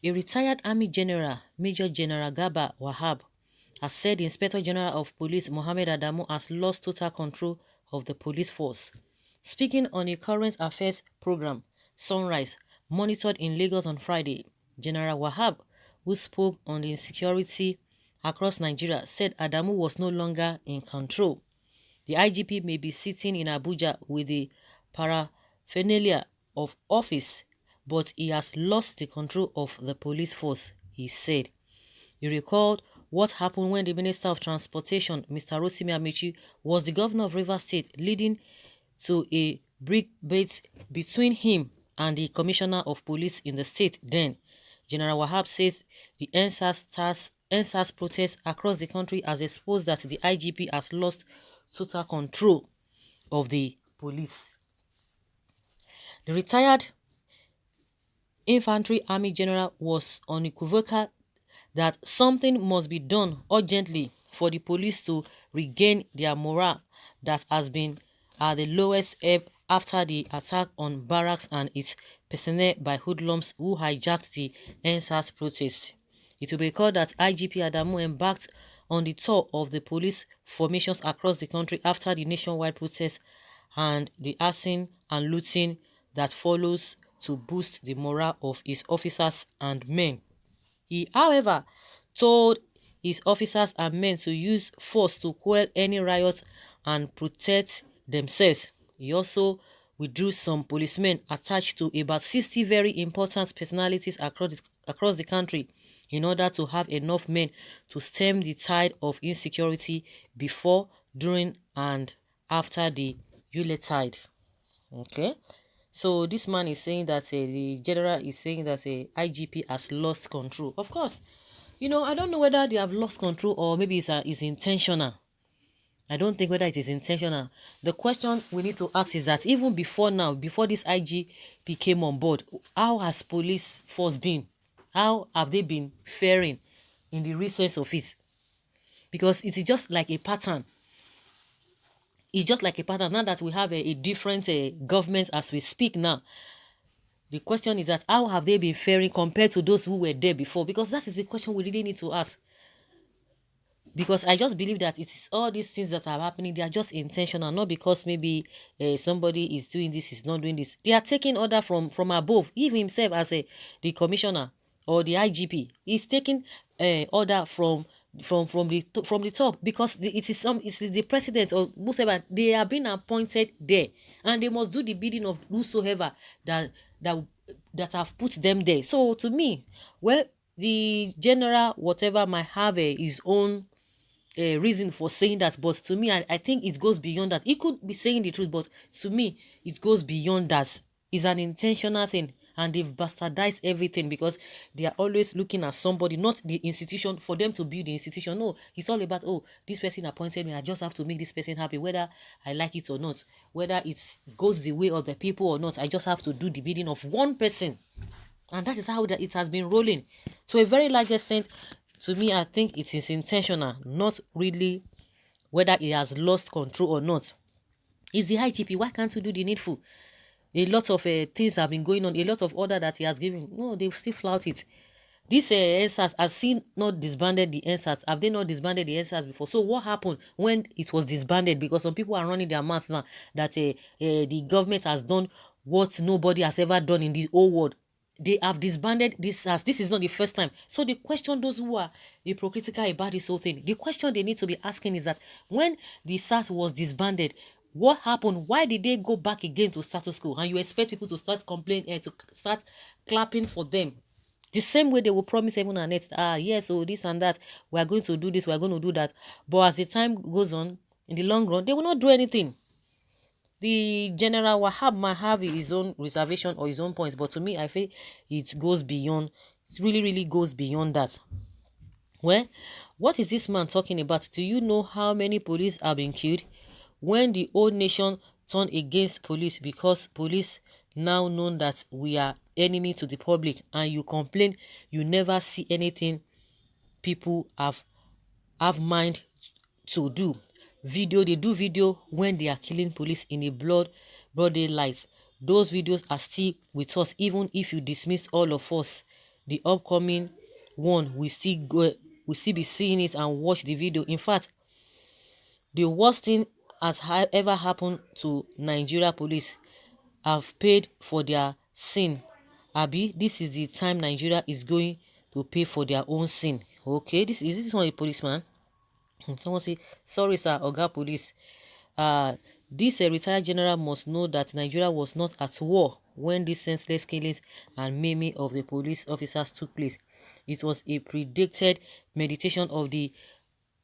A retired Army General, Major General Garba Wahab, has said the Inspector General of Police Mohammed Adamu has lost total control of the police force. Speaking on a current affairs program, Sunrise, monitored in Lagos on Friday, General Wahab, who spoke on the insecurity across Nigeria, said Adamu was no longer in control. The IGP may be sitting in Abuja with the paraphernalia of office, but he has lost the control of the police force, he said. He recalled what happened when the Minister of Transportation, Mr. Rotimi Amechi, was the governor of Rivers State, leading to a brick bet between him and the Commissioner of Police in the state then. General Wahab says the NSAS protests across the country has exposed that the IGP has lost total control of the police. The retired Infantry Army General was unequivocal that something must be done urgently for the police to regain their morale that has been at the lowest ebb after the attack on barracks and its personnel by hoodlums who hijacked the NSAS protest. It will be recalled that IGP Adamu embarked on the tour of the police formations across the country after the nationwide protest and the arson and looting that follows to boost the morale of his officers and men. He, however, told his officers and men to use force to quell any riots and protect themselves. He also withdrew some policemen attached to about 60 very important personalities across the country in order to have enough men to stem the tide of insecurity before, during, and after the Yuletide. Okay, so this man is saying that the general is saying that IGP has lost control. Of course, I don't know whether they have lost control or maybe it's intentional. I don't think whether it is intentional. The question we need to ask is that even before now, before this IGP came on board, how has police force been? How have they been faring in the recent of it? Because it is just like a pattern. It's just like a pattern. Now that we have a different government as we speak now, the question is that how have they been faring compared to those who were there before? Because that is the question we really need to ask. Because I just believe that it is all these things that are happening, they are just intentional, not because maybe somebody is doing this, is not doing this. They are taking order from above. Even himself as the commissioner or the IGP is taking order from the top, because it's the president or whosoever, they are being appointed there, and they must do the bidding of whosoever that have put them there. So to me, well, the general whatever might have his own reason for saying that, but to me, I think it goes beyond that. He could be saying the truth, but to me, it goes beyond that. It's an intentional thing, and they've bastardized everything because they are always looking at somebody, not the institution, for them to build the institution. No, it's all about, oh, this person appointed me, I just have to make this person happy, whether I like it or not, whether it goes the way of the people or not. I just have to do the bidding of one person, and that is how it has been rolling to a very large extent. To me, I think it is intentional, not really whether he has lost control or not. It's the IGP. Why can't you do the needful? A lot of things have been going on, a lot of order that he has given. No, they still flout it. This NSAS, has seen not disbanded the NSAS. Have they not disbanded the NSAS before? So what happened when it was disbanded? Because some people are running their mouth now that the government has done what nobody has ever done in the whole world. They have disbanded this SAS. This is not the first time. So the question, those who are hypocritical about this whole thing, the question they need to be asking is that when the SAS was disbanded, what happened? Why did they go back again to status quo? And you expect people to start complaining, to start clapping for them? The same way they will promise heaven and earth, yes, so this and that, we are going to do this, we are going to do that. But as the time goes on, in the long run, they will not do anything. The General Wahab might have his own reservation or his own points, but to me, I feel it goes beyond. It really, really goes beyond that. Well, what is this man talking about? Do you know how many police have been killed? When the whole nation turned against police because police now known that we are enemy to the public, and you complain you never see anything people have mind to do. They do video when they are killing police in a broad daylight. Those videos are still with us, even if you dismiss all of us the upcoming one will still be seeing it and watch the video. In fact, the worst thing has ever happened to Nigeria police have paid for their sin. Abi, this is the time Nigeria is going to pay for their own sin. Okay, this one a policeman? Someone say, sorry sir, Oga Police. This retired general must know that Nigeria was not at war when these senseless killings and maiming of the police officers took place. It was a predicted meditation of the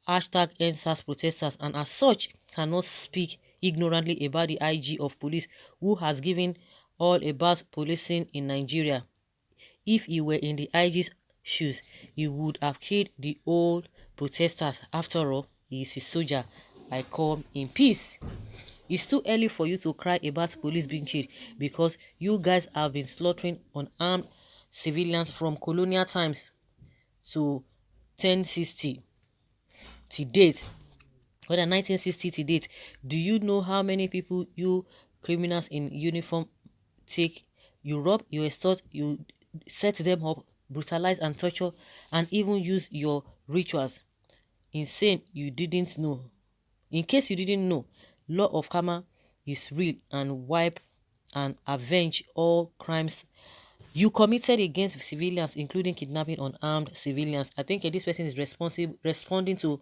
#EndSARS protesters, and as such cannot speak ignorantly about the IG of police who has given all about policing in Nigeria. If he were in the IG's shoes, he would have killed the old protesters. After all, he is a soldier. I come in peace. It's too early for you to cry about police being killed because you guys have been slaughtering unarmed civilians from colonial times to 1060 to date. Whether 1960 to date, do you know how many people you criminals in uniform take? You rob, you extort, you set them up, brutalize and torture, and even use your rituals. Insane, you didn't know. In case you didn't know, law of karma is real and wipe and avenge all crimes you committed against civilians, including kidnapping unarmed civilians. I think this person is responding to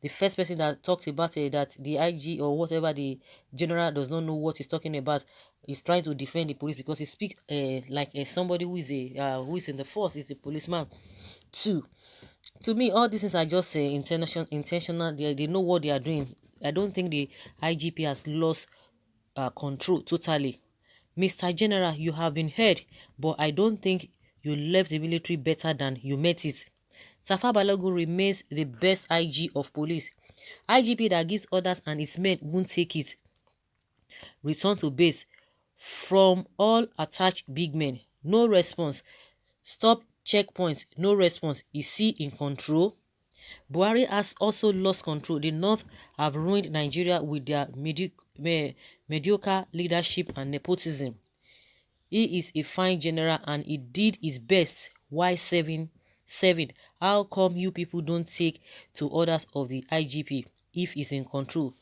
the first person that talked about that the IG or whatever the general does not know what he's talking about. He's trying to defend the police because he speaks like somebody who is in the force, is a policeman too. To me, all these things are just intentional. They know what they are doing. I don't think the IGP has lost control totally. Mr. General, you have been heard, but I don't think you left the military better than you met it. Tafa Balogun remains the best IG of police. IGP that gives orders and his men won't take it. Return to base. From all attached big men, no response. Stop checkpoint, no response. Is he in control? Buhari has also lost control. The North have ruined Nigeria with their mediocre leadership and nepotism. He is a fine general and he did his best while serving. How come you people don't take to orders of the IGP if he's in control?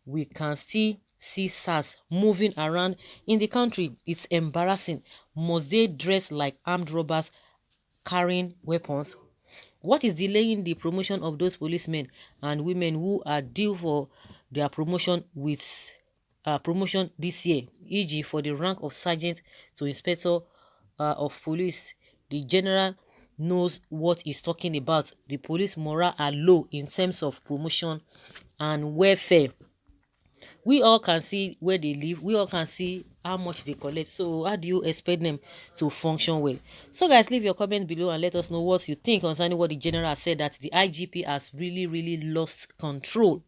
We can still see SARS moving around in the country. It's embarrassing. Must they dress like armed robbers carrying weapons? What is delaying the promotion of those policemen and women who are due for their promotion with promotion this year, e.g. for the rank of sergeant to inspector of police? The general knows what he's talking about. The police morale are low in terms of promotion and welfare. We all can see where they live. We all can see how much they collect. So how do you expect them to function well? So guys, leave your comments below and let us know what you think concerning what the general said, that the IGP has really lost control